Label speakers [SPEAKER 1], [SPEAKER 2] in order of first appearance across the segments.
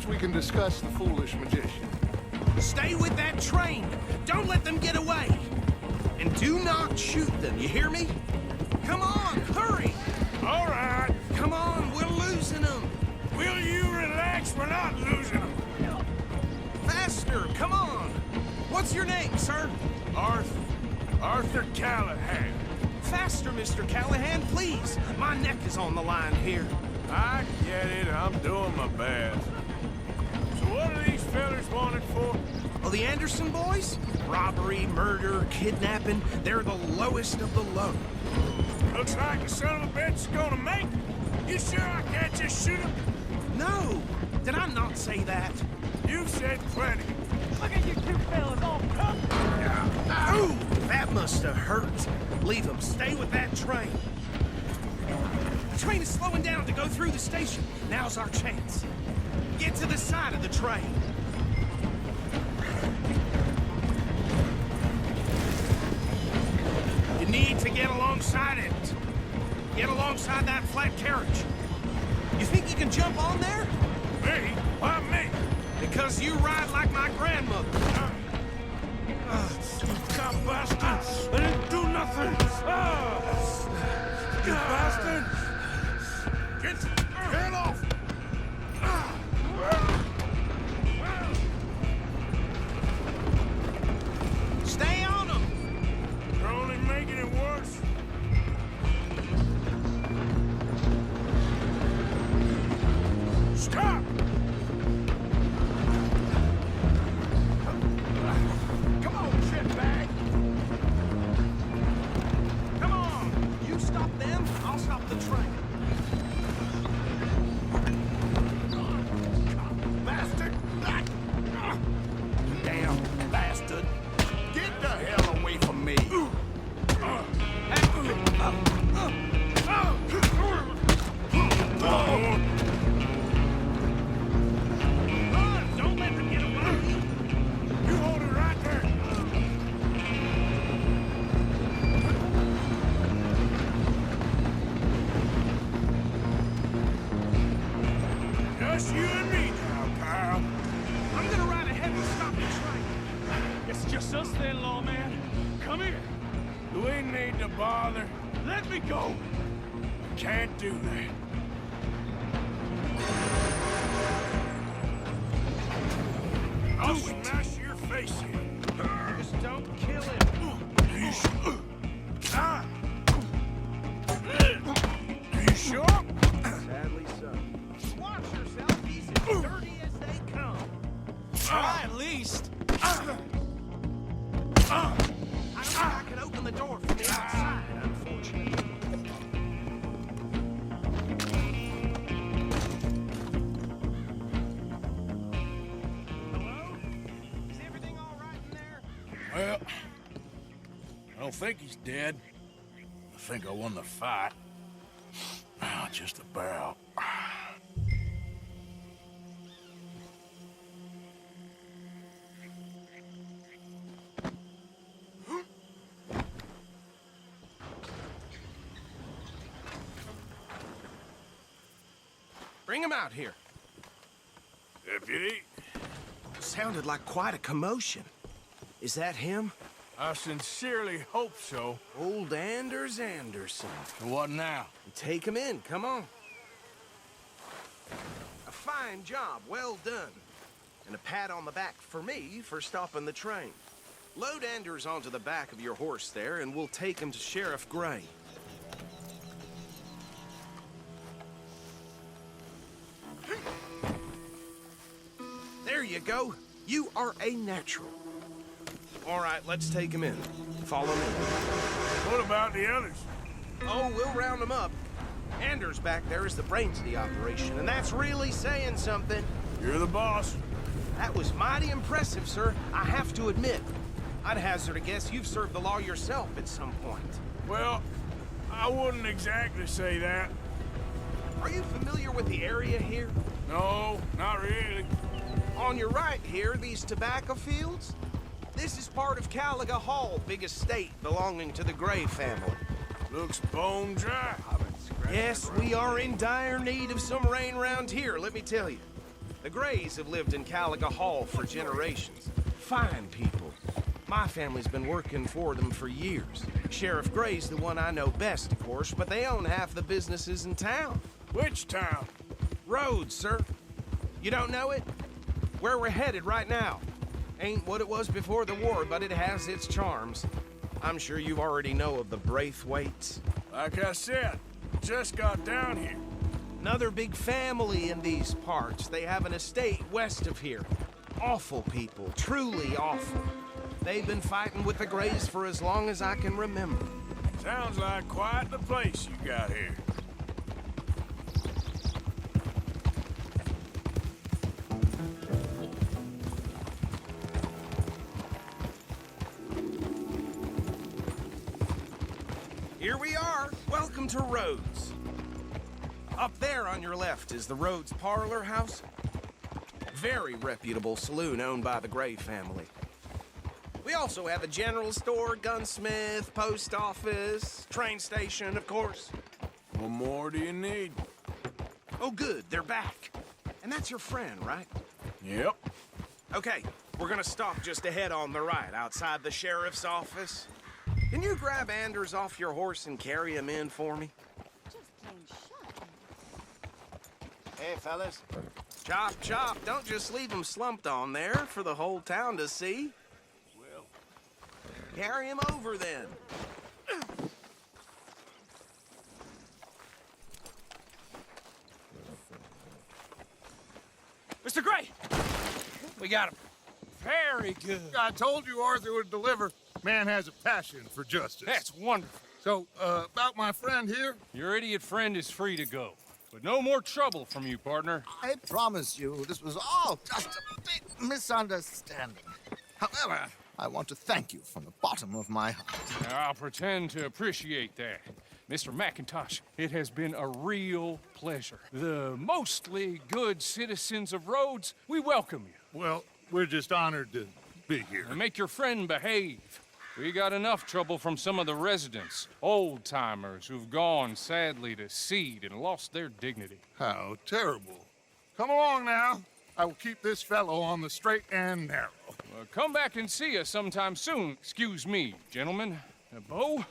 [SPEAKER 1] we can discuss the foolish magician.
[SPEAKER 2] Stay with that train. Don't let them get away. And do not shoot them, you hear me? Come on, hurry!
[SPEAKER 3] All right.
[SPEAKER 2] Come on, we're losing them.
[SPEAKER 3] Will you relax? We're not losing them.
[SPEAKER 2] Faster, come on. What's your name, sir?
[SPEAKER 3] Arthur Callahan.
[SPEAKER 2] Faster, Mr. Callahan, please. My neck is on the line here.
[SPEAKER 3] I get it. I'm doing my best. So what are these fellas wanted for?
[SPEAKER 2] Oh, the Anderson boys? Robbery, murder, kidnapping. They're the lowest of the low.
[SPEAKER 3] Looks like the son of a bitch is gonna make it. You sure I can't just shoot him?
[SPEAKER 2] No! Did I not say that?
[SPEAKER 3] You've said plenty.
[SPEAKER 4] Look at you two fellas all pumped.
[SPEAKER 2] Ooh! That must have hurt. Leave them. Stay with that train. The train is slowing down to go through the station. Now's our chance. Get to the side of the train. You need to get alongside it. Get alongside that flat carriage. You think you can jump on there?
[SPEAKER 3] Me? Why me?
[SPEAKER 2] Because you ride like my grandmother.
[SPEAKER 3] You cop bastard! I didn't do nothing! You bastard! Get off!
[SPEAKER 2] Stay on them!
[SPEAKER 3] You're only making it worse. Stop!
[SPEAKER 2] Come on, shitbag! Come on! You stop them, I'll stop the train. Bastard! Damn bastard! Get the hell away from me! Don't let them get away!
[SPEAKER 3] You hold it right there! Just you and me now, pal.
[SPEAKER 2] I'm gonna ride ahead and stop the train.
[SPEAKER 4] It's just us then, lawman. Come here.
[SPEAKER 3] Do we need to bother?
[SPEAKER 4] Let me go.
[SPEAKER 3] Can't do that. I'll smash your face in.
[SPEAKER 2] Just don't kill him.
[SPEAKER 3] Ah! Are you sure?
[SPEAKER 2] Sadly so. Watch yourself. He's as dirty as they come. Try at least. I don't think I can open the door from the outside, unfortunately. Hello? Is everything all right in there?
[SPEAKER 3] Well, I don't think he's dead. I think I won the fight. Just about.
[SPEAKER 2] Bring him out here.
[SPEAKER 3] Deputy,
[SPEAKER 2] Sounded like quite a commotion. Is that him?
[SPEAKER 3] I sincerely hope so.
[SPEAKER 2] Old Anders Anderson.
[SPEAKER 3] So what now?
[SPEAKER 2] Take him in, come on. A fine job, well done. And a pat on the back for me for stopping the train. Load Anders onto the back of your horse there, and we'll take him to Sheriff Gray. There you go. You are a natural. All right, let's take him in. Follow me.
[SPEAKER 3] What about the others?
[SPEAKER 2] Oh, we'll round them up. Anders back there is the brains of the operation, and that's really saying something.
[SPEAKER 3] You're the boss.
[SPEAKER 2] That was mighty impressive, sir. I have to admit. I'd hazard a guess you've served the law yourself at some point.
[SPEAKER 3] Well, I wouldn't exactly say that.
[SPEAKER 2] Are you familiar with the area here?
[SPEAKER 3] No, not really.
[SPEAKER 2] On your right here, these tobacco fields? This is part of Caliga Hall, big estate belonging to the Gray family.
[SPEAKER 3] Looks bone dry.
[SPEAKER 2] Yes, we are in dire need of some rain round here, let me tell you. The Grays have lived in Caliga Hall for generations. Fine people. My family's been working for them for years. Sheriff Gray's the one I know best, of course, but they own half the businesses in town.
[SPEAKER 3] Which town?
[SPEAKER 2] Rhodes, sir. You don't know it? Where we're headed right now. Ain't what it was before the war, but it has its charms. I'm sure you already know of the Braithwaites.
[SPEAKER 3] Like I said, just got down here.
[SPEAKER 2] Another big family in these parts. They have an estate west of here. Awful people, truly awful. They've been fighting with the Grays for as long as I can remember.
[SPEAKER 3] Sounds like quite the place you got here.
[SPEAKER 2] Here we are. Welcome to Rhodes. Up there on your left is the Rhodes Parlor House. Very reputable saloon owned by the Gray family. We also have a general store, gunsmith, post office, train station, of course.
[SPEAKER 3] What more do you need?
[SPEAKER 2] Oh, good, they're back. And that's your friend, right?
[SPEAKER 3] Yep.
[SPEAKER 2] Okay, we're gonna stop just ahead on the right, outside the sheriff's office. Can you grab Anders off your horse and carry him in for me?
[SPEAKER 5] Just plain shut.
[SPEAKER 6] Hey, fellas.
[SPEAKER 2] Chop, chop. Don't just leave him slumped on there for the whole town to see.
[SPEAKER 3] Well,
[SPEAKER 2] Carry him over, then.
[SPEAKER 4] Mr. Gray! We got him. Very good.
[SPEAKER 7] I told you Arthur would deliver. Man has a passion for justice.
[SPEAKER 4] That's wonderful.
[SPEAKER 7] So, about my friend here,
[SPEAKER 4] Your idiot friend is free to go. But no more trouble from you, partner.
[SPEAKER 6] I promise you this was all just a big misunderstanding. However, I want to thank you from the bottom of my heart.
[SPEAKER 4] I'll pretend to appreciate that. Mr. McIntosh, it has been a real pleasure. The mostly good citizens of Rhodes, we welcome you.
[SPEAKER 7] well, we're just honored to be here.
[SPEAKER 4] And make your friend behave. We got enough trouble from some of the residents, old-timers who've gone, sadly, to seed and lost their dignity.
[SPEAKER 7] How terrible. Come along now. I will keep this fellow on the straight and narrow.
[SPEAKER 4] Come back and see us sometime soon. Excuse me, gentlemen. Bo,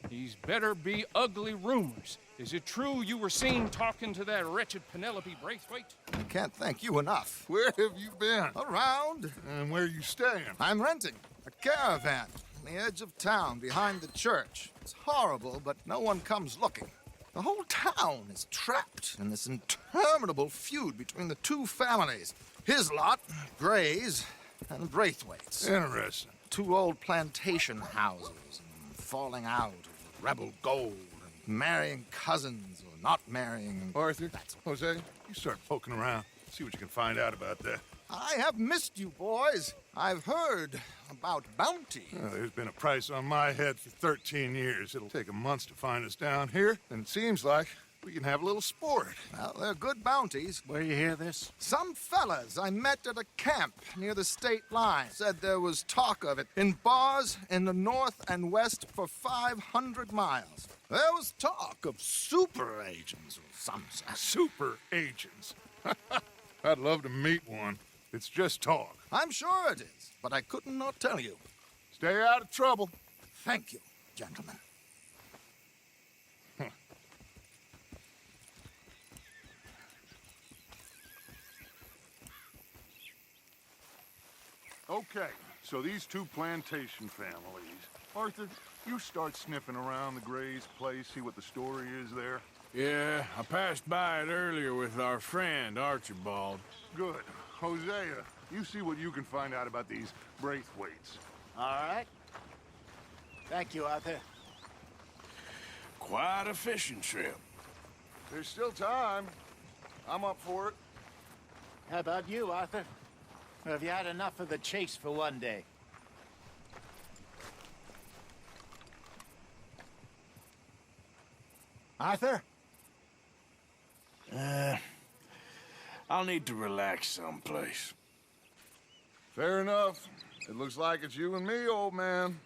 [SPEAKER 4] these better be ugly rumors. Is it true you were seen talking to that wretched Penelope Braithwaite?
[SPEAKER 6] I can't thank you enough.
[SPEAKER 7] Where have you been?
[SPEAKER 6] Around,
[SPEAKER 7] And where you staying?
[SPEAKER 6] I'm renting a caravan on the edge of town behind the church. It's horrible, but no one comes looking. The whole town is trapped in this interminable feud between the two families. His lot, Grays, and Braithwaite's.
[SPEAKER 7] Interesting.
[SPEAKER 6] Two old plantation houses, and falling out of rebel gold, and marrying cousins or not marrying.
[SPEAKER 7] Arthur, Jose, you start poking around. See what you can find out about that.
[SPEAKER 6] I have missed you, boys. I've heard about bounty.
[SPEAKER 7] There's been a price on my head for 13 years. It'll take a month to find us down here, and it seems like we can have a little sport.
[SPEAKER 6] Well, they're good bounties.
[SPEAKER 3] where you hear this?
[SPEAKER 6] Some fellas I met at a camp near the state line said there was talk of it in bars in the north and west for 500 miles. There was talk of super agents or some such.
[SPEAKER 7] Super agents. I'd love to meet one. It's just talk.
[SPEAKER 6] I'm sure it is, but I couldn't not tell you.
[SPEAKER 7] Stay out of trouble.
[SPEAKER 6] Thank you, gentlemen.
[SPEAKER 7] Okay, so these two plantation families. Arthur, you start sniffing around the Gray's place, see what the story is there.
[SPEAKER 3] Yeah, I passed by it earlier with our friend, Archibald.
[SPEAKER 7] Good. Hosea, you see what you can find out about these Braithwaites.
[SPEAKER 6] All right. Thank you, Arthur.
[SPEAKER 3] Quite a fishing trip.
[SPEAKER 7] There's still time. I'm up for it.
[SPEAKER 8] How about you, Arthur? Or have you had enough of the chase for one day? Arthur?
[SPEAKER 3] I'll need to relax someplace.
[SPEAKER 7] Fair enough. It looks like it's you and me, old man.